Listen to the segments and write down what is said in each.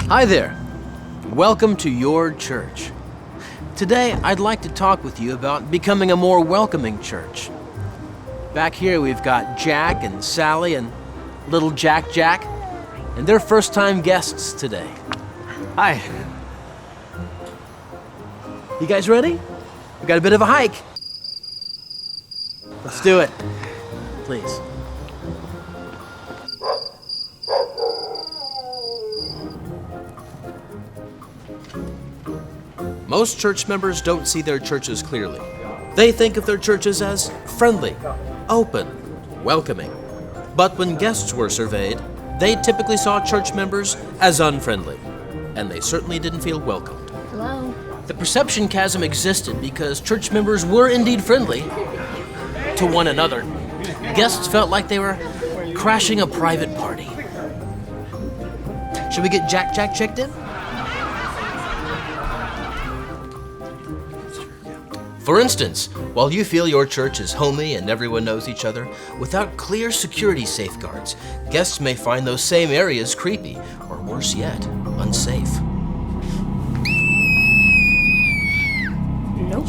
Hi there. Welcome to your church. Today, I'd like to talk with you about becoming a more welcoming church. Back here, we've got Jack and Sally and little Jack, and they're first-time guests today. Hi. You guys ready? We got a bit of a hike. Let's do it, please. Most church members don't see their churches clearly. They think of their churches as friendly, open, welcoming. But when guests were surveyed, they typically saw church members as unfriendly, and they certainly didn't feel welcomed. Hello? The perception chasm existed because church members were indeed friendly to one another. Guests felt like they were crashing a private party. Should we get Jack checked in? For instance, while you feel your church is homey and everyone knows each other, without clear security safeguards, guests may find those same areas creepy, or worse yet, unsafe. Nope.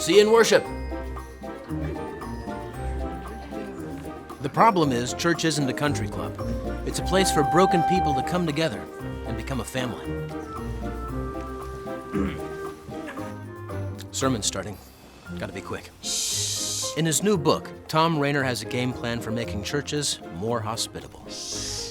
See you in worship. The problem is, church isn't a country club. It's a place for broken people to come together and become a family. Sermon's starting. Gotta be quick. In his new book, Thom has a game plan for making churches more hospitable.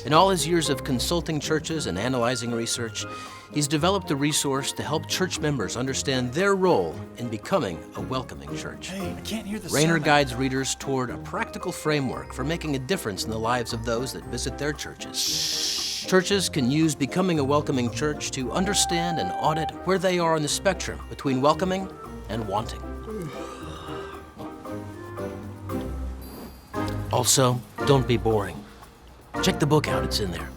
In all his years of consulting churches and analyzing research, he's developed a resource to help church members understand their role in becoming a welcoming church. Hey, I can't hear the Rainer sermon. guides readers toward a practical framework for making a difference in the lives of those that visit their churches. Churches can use becoming a welcoming church to understand and audit where they are on the spectrum between welcoming and wanting. Also, don't be boring. Check the book out, it's in there.